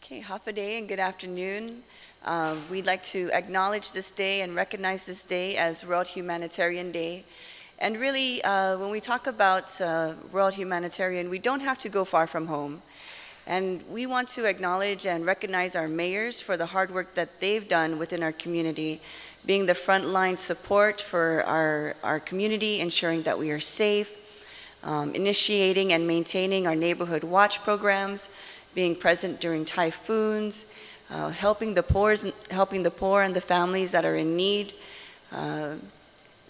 Okay, half a day and good afternoon. We'd like to acknowledge this day and recognize this day as World Humanitarian Day. And really, when we talk about World Humanitarian, we don't have to go far from home. And we want to acknowledge and recognize our mayors for the hard work that they've done within our community, being the frontline support for our community, ensuring that we are safe, initiating and maintaining our neighborhood watch programs, being present during typhoons, helping the poor and the families that are in need.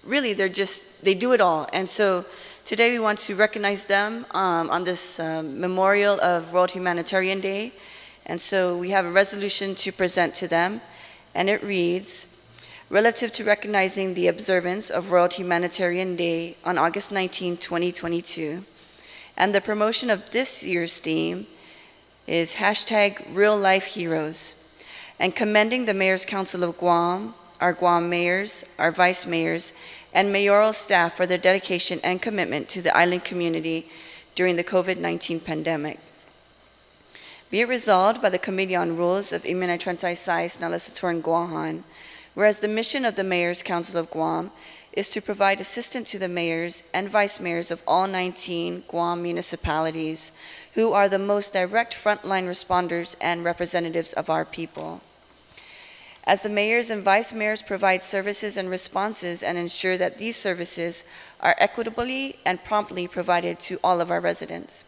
Really, they do it all. And so today we want to recognize them on this memorial of World Humanitarian Day. And so we have a resolution to present to them, and it reads, relative to recognizing the observance of World Humanitarian Day on August 19, 2022, and the promotion of this year's theme is #RealLifeHeroes, and commending the Mayors Council of Guam, our Guam mayors, our vice mayors, and mayoral staff for their dedication and commitment to the island community during the COVID-19 pandemic. Be it resolved by the Committee on Rules of Immunitrantai Nalasutoran Guahan, whereas the mission of the Mayors Council of Guam is to provide assistance to the mayors and vice mayors of all 19 Guam municipalities, who are the most direct frontline responders and representatives of our people. As the mayors and vice mayors provide services and responses and ensure that these services are equitably and promptly provided to all of our residents.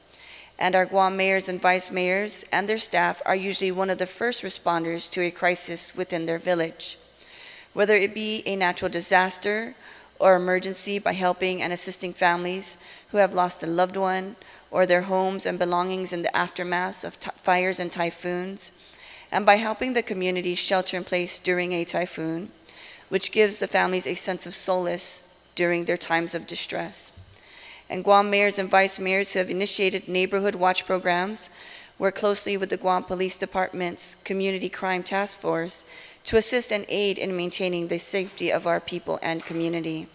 And our Guam mayors and vice mayors and their staff are usually one of the first responders to a crisis within their village. Whether it be a natural disaster or emergency, by helping and assisting families who have lost a loved one or their homes and belongings in the aftermath of fires and typhoons, and by helping the community shelter in place during a typhoon, which gives the families a sense of solace during their times of distress. And Guam mayors and vice mayors who have initiated neighborhood watch programs work closely with the Guam Police Department's Community Crime Task Force to assist and aid in maintaining the safety of our people and community.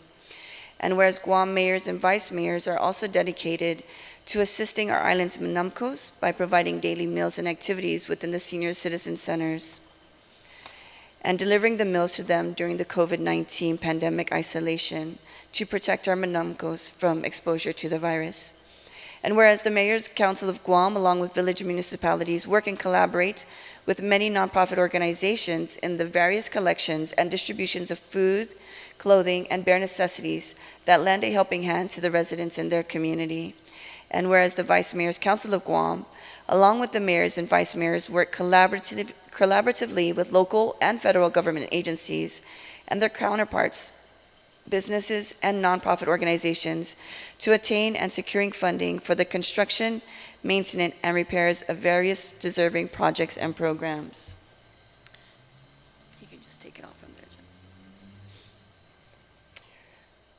And whereas Guam mayors and vice mayors are also dedicated to assisting our island's manamkos by providing daily meals and activities within the senior citizen centers and delivering the meals to them during the COVID-19 pandemic isolation to protect our manamkos from exposure to the virus. And whereas the Mayors Council of Guam, along with village municipalities, work and collaborate with many nonprofit organizations in the various collections and distributions of food, clothing, and bare necessities that lend a helping hand to the residents in their community. And whereas the Vice Mayors Council of Guam, along with the mayors and vice mayors, work collaboratively with local and federal government agencies and their counterparts, businesses, and nonprofit organizations to attain and securing funding for the construction, maintenance, and repairs of various deserving projects and programs. You can just take it off from there, Jim.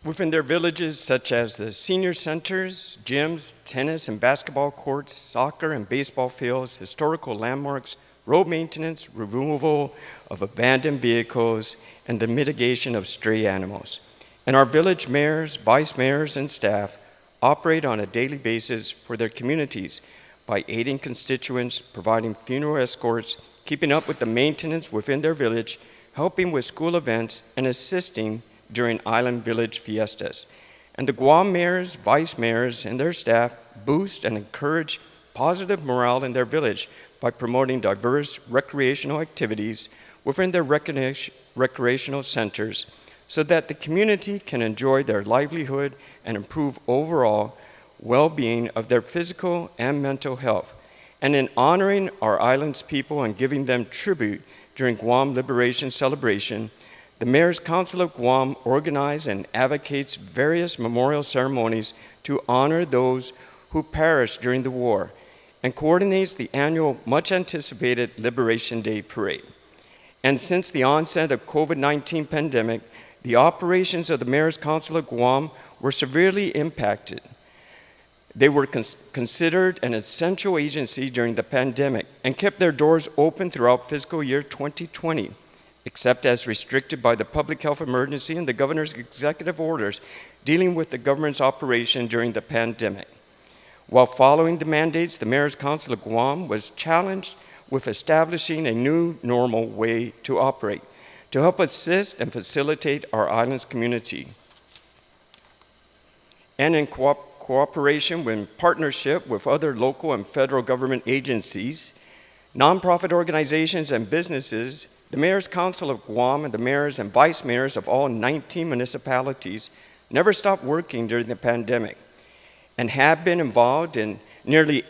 Within their villages, such as the senior centers, gyms, tennis and basketball courts, soccer and baseball fields, historical landmarks, road maintenance, removal of abandoned vehicles, and the mitigation of stray animals. And our village mayors, vice mayors, and staff operate on a daily basis for their communities by aiding constituents, providing funeral escorts, keeping up with the maintenance within their village, helping with school events, and assisting during island village fiestas. And the Guam mayors, vice mayors, and their staff boost and encourage positive morale in their village by promoting diverse recreational activities within their recreational centers, so that the community can enjoy their livelihood and improve overall well-being of their physical and mental health. And in honoring our island's people and giving them tribute during Guam Liberation Celebration, the Mayors Council of Guam organizes and advocates various memorial ceremonies to honor those who perished during the war and coordinates the annual much-anticipated Liberation Day Parade. And since the onset of COVID-19 pandemic, the operations of the Mayors Council of Guam were severely impacted. They were considered an essential agency during the pandemic and kept their doors open throughout fiscal year 2020, except as restricted by the public health emergency and the governor's executive orders dealing with the government's operation during the pandemic. While following the mandates, the Mayors Council of Guam was challenged with establishing a new normal way to operate to help assist and facilitate our island's community. And in cooperation with partnership with other local and federal government agencies, nonprofit organizations and businesses, the Mayors Council of Guam and the mayors and vice mayors of all 19 municipalities never stopped working during the pandemic and have been involved in nearly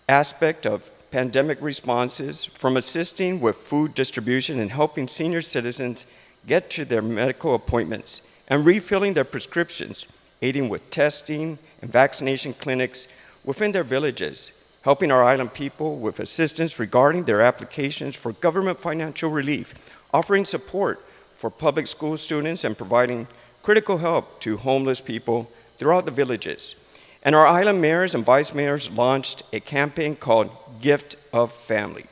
aspect of pandemic responses, from assisting with food distribution and helping senior citizens get to their medical appointments and refilling their prescriptions, aiding with testing and vaccination clinics within their villages, helping our island people with assistance regarding their applications for government financial relief, offering support for public school students, and providing critical help to homeless people throughout the villages. And our island mayors and vice mayors launched a campaign called Gift of Family,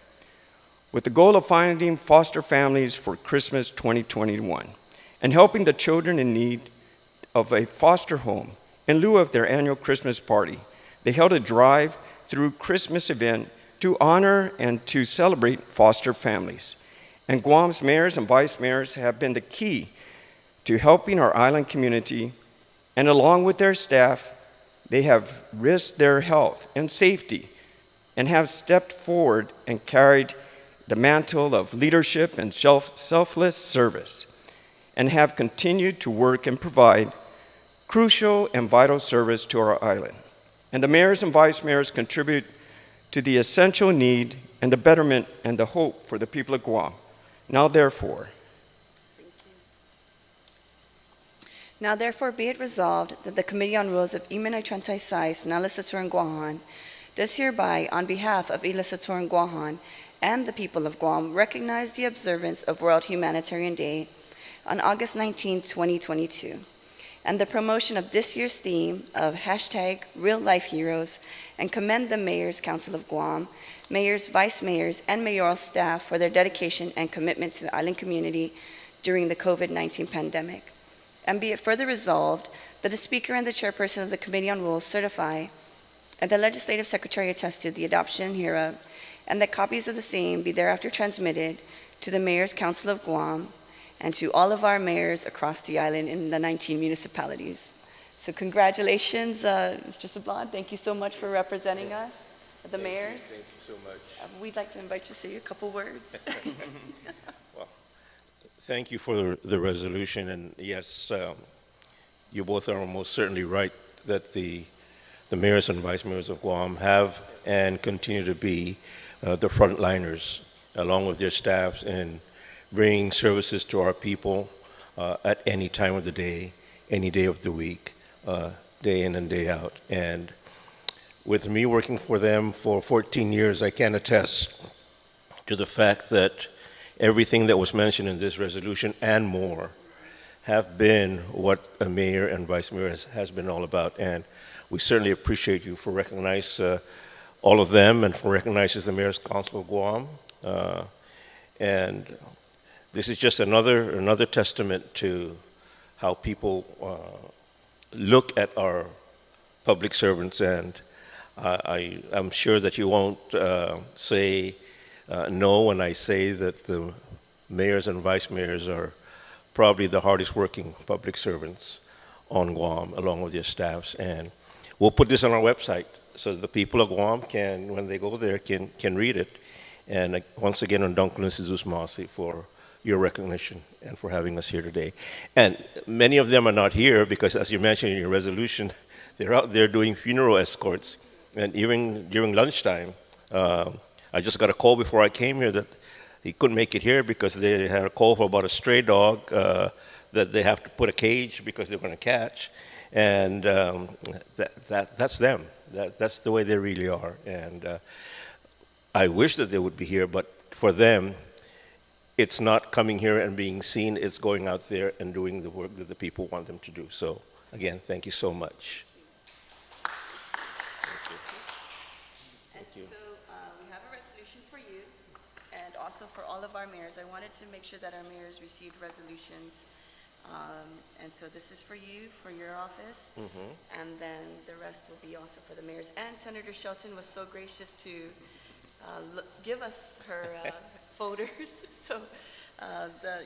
with the goal of finding foster families for Christmas 2021 and helping the children in need of a foster home in lieu of their annual Christmas party. They held a drive-through Christmas event to honor and to celebrate foster families. And Guam's mayors and vice mayors have been the key to helping our island community, and along with their staff, they have risked their health and safety and have stepped forward and carried the mantle of leadership and selfless service, and have continued to work and provide crucial and vital service to our island. And the mayors and vice mayors contribute to the essential need and the betterment and the hope for the people of Guam. Now therefore, Now therefore be it resolved that the Committee on Rules of Iman Trantai Sais, Nalisaturan Guahan, does hereby, on behalf of Ilasaturan Guahan and the people of Guam, recognize the observance of World Humanitarian Day on August 19, 2022, and the promotion of this year's theme of #RealLifeHeroes, and commend the Mayors Council of Guam, mayors, vice mayors, and mayoral staff for their dedication and commitment to the island community during the COVID-19 pandemic. And be it further resolved that the Speaker and the Chairperson of the Committee on Rules certify, and the Legislative Secretary attest to the adoption hereof, and that copies of the same be thereafter transmitted to the Mayors Council of Guam and to all of our mayors across the island in the 19 municipalities. So congratulations, Mr. Sablan. Thank you so much for representing us, the mayors. Thank you so much. We'd like to invite you to say a couple words. Well, thank you for the resolution, and yes, you both are most certainly right that the mayors and vice mayors of Guam have and continue to be the frontliners, along with their staffs, in bringing services to our people at any time of the day, any day of the week, day in and day out. And with me working for them for 14 years, I can attest to the fact that everything that was mentioned in this resolution and more have been what a mayor and vice mayor has been all about. And we certainly appreciate you for recognizing all of them and for recognizing the Mayors Council of Guam. And this is just another testament to how people look at our public servants. And I'm sure that you won't say no when I say that the mayors and vice mayors are probably the hardest working public servants on Guam, along with their staffs. And we'll put this on our website so that the people of Guam can, when they go there, can read it. And once again, Un Dångkulu for your recognition and for having us here today. And many of them are not here because, as you mentioned in your resolution, they're out there doing funeral escorts. And even during lunchtime, I just got a call before I came here that he couldn't make it here because they had a call for about a stray dog that they have to put a cage because they're going to catch. And that's them. That's the way they really are. And I wish that they would be here, but for them, it's not coming here and being seen. It's going out there and doing the work that the people want them to do. So, again, thank you so much. For you and also for all of our mayors. I wanted to make sure that our mayors received resolutions. And so this is for you, for your office, and then the rest will be also for the mayors. And Senator Shelton was so gracious to give us her folders. So the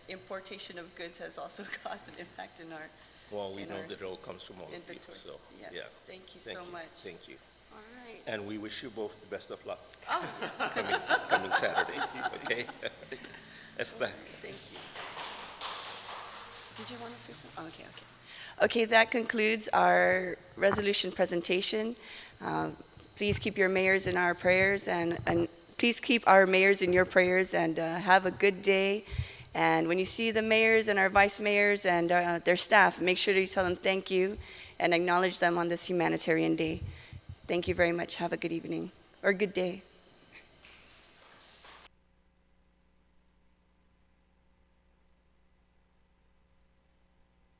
importation of goods has also caused an impact in our Well, we in know our that it all comes from all of you, inventory. so, Yes, yeah. thank you so much. Thank you. All right. And we wish you both the best of luck Oh, coming Saturday, okay? Esther. thank you. Did you want to say something? Okay. Okay, that concludes our resolution presentation. Please keep your mayors in our prayers, and please keep our mayors in your prayers, and have a good day. And when you see the mayors and our vice mayors and their staff, make sure that you tell them thank you and acknowledge them on this Humanitarian Day. Thank you very much. Have a good evening or good day.